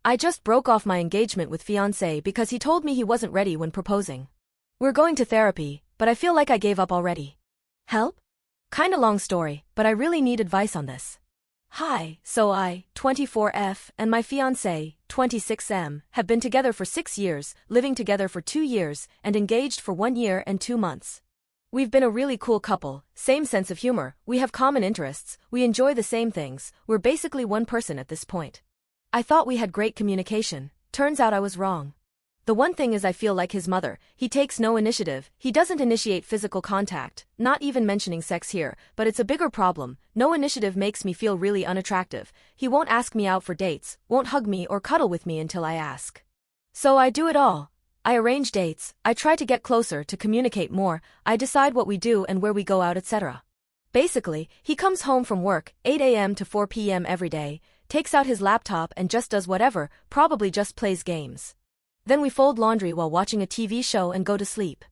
I just broke off my engagement with Fiancé because he told me he wasn't ready when proposing. We're going to therapy, but I feel like I gave up already. Help? Kinda long story, but I really need advice on this. Hi, so I, 24F, and my fiancé, 26M, have been together for 6 years, living together for 2 years, and engaged for 1 year and 2 months. We've been a really cool couple, same sense of humor, we have common interests, we enjoy the same things, we're basically one person at this point. I thought we had great communication, turns out I was wrong. The one thing is I feel like his mother, he takes no initiative, he doesn't initiate physical contact, not even mentioning sex here, but it's a bigger problem, no initiative makes me feel really unattractive, he won't ask me out for dates, won't hug me or cuddle with me until I ask. So I do it all. I arrange dates, I try to get closer to communicate more, I decide what we do and where we go out etc. Basically, he comes home from work, 8 a.m. to 4 p.m. every day, takes out his laptop and just does whatever, probably just plays games. Then we fold laundry while watching a TV show and go to sleep.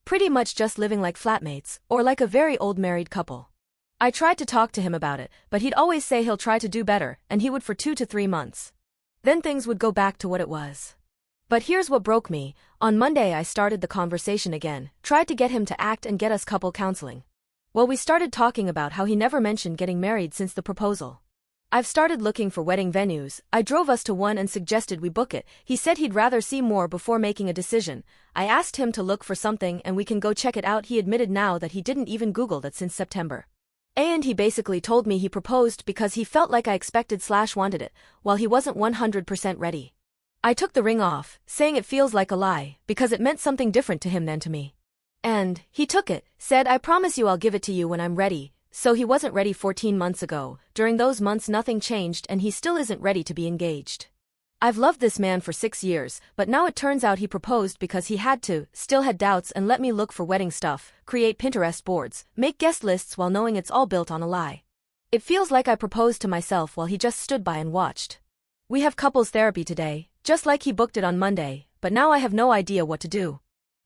Pretty much just living like flatmates, or like a very old married couple. I tried to talk to him about it, but he'd always say he'll try to do better, and he would for 2 to 3 months. Then things would go back to what it was. But here's what broke me, on Monday I started the conversation again, tried to get him to act and get us couple counseling. Well, we started talking about how he never mentioned getting married since the proposal. I've started looking for wedding venues, I drove us to one and suggested we book it, he said he'd rather see more before making a decision, I asked him to look for something and we can go check it out, he admitted now that he didn't even Google that since September. And he basically told me he proposed because he felt like I expected/wanted it, while he wasn't 100% ready. I took the ring off, saying it feels like a lie, because it meant something different to him than to me. And he took it, said I promise you I'll give it to you when I'm ready. So he wasn't ready 14 months ago, during those months nothing changed and he still isn't ready to be engaged. I've loved this man for 6 years, but now it turns out he proposed because he had to, still had doubts and let me look for wedding stuff, create Pinterest boards, make guest lists while knowing it's all built on a lie. It feels like I proposed to myself while he just stood by and watched. We have couples therapy today, just like he booked it on Monday, but now I have no idea what to do.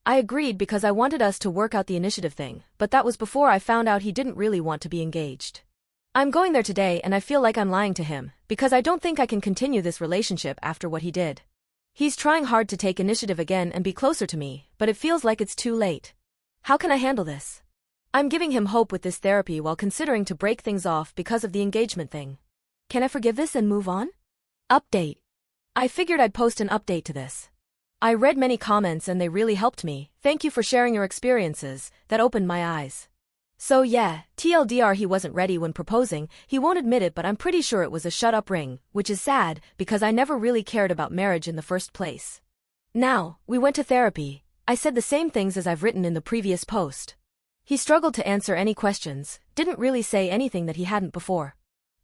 I agreed because I wanted us to work out the initiative thing, but that was before I found out he didn't really want to be engaged. I'm going there today and I feel like I'm lying to him, because I don't think I can continue this relationship after what he did. He's trying hard to take initiative again and be closer to me, but it feels like it's too late. How can I handle this? I'm giving him hope with this therapy while considering to break things off because of the engagement thing. Can I forgive this and move on? Update. I figured I'd post an update to this. I read many comments and they really helped me, thank you for sharing your experiences, that opened my eyes. So yeah, TLDR he wasn't ready when proposing, he won't admit it but I'm pretty sure it was a shut-up ring, which is sad, because I never really cared about marriage in the first place. Now, we went to therapy, I said the same things as I've written in the previous post. He struggled to answer any questions, didn't really say anything that he hadn't before.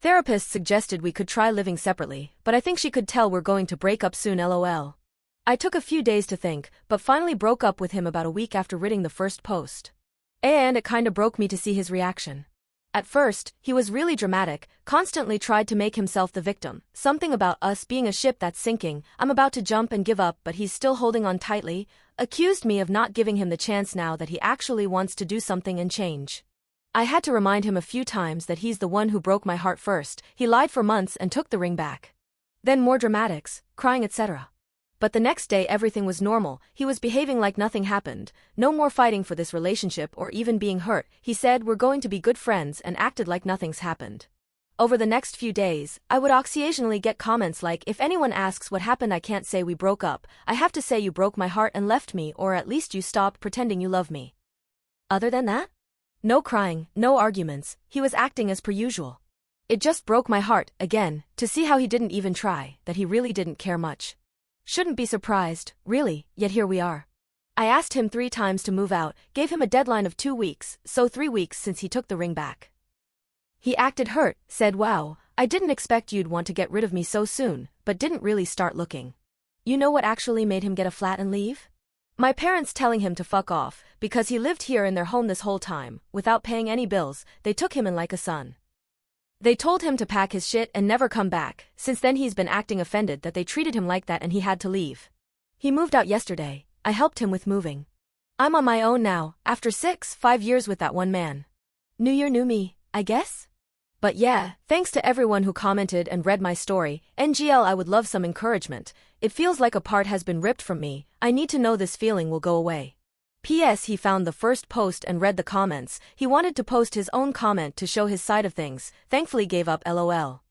Therapist suggested we could try living separately, but I think she could tell we're going to break up soon lol. I took a few days to think, but finally broke up with him about a week after writing the first post. And it kinda broke me to see his reaction. At first, he was really dramatic, constantly tried to make himself the victim, something about us being a ship that's sinking, I'm about to jump and give up but he's still holding on tightly, accused me of not giving him the chance now that he actually wants to do something and change. I had to remind him a few times that he's the one who broke my heart first, he lied for months and took the ring back. Then more dramatics, crying etc. But the next day everything was normal, he was behaving like nothing happened, no more fighting for this relationship or even being hurt, he said we're going to be good friends and acted like nothing's happened. Over the next few days, I would occasionally get comments like if anyone asks what happened I can't say we broke up, I have to say you broke my heart and left me or at least you stopped pretending you love me. Other than that? No crying, no arguments, he was acting as per usual. It just broke my heart, again, to see how he didn't even try, that he really didn't care much. Shouldn't be surprised, really, yet here we are. I asked him 3 times to move out, gave him a deadline of 2 weeks, so 3 weeks since he took the ring back. He acted hurt, said wow, I didn't expect you'd want to get rid of me so soon, but didn't really start looking. You know what actually made him get a flat and leave? My parents telling him to fuck off, because he lived here in their home this whole time, without paying any bills, they took him in like a son. They told him to pack his shit and never come back, since then he's been acting offended that they treated him like that and he had to leave. He moved out yesterday, I helped him with moving. I'm on my own now, after 5 years with that one man. New year, new me, I guess? But yeah, thanks to everyone who commented and read my story. NGL, I would love some encouragement. It feels like a part has been ripped from me. I need to know this feeling will go away. P.S. He found the first post and read the comments. He wanted to post his own comment to show his side of things. Thankfully gave up LOL.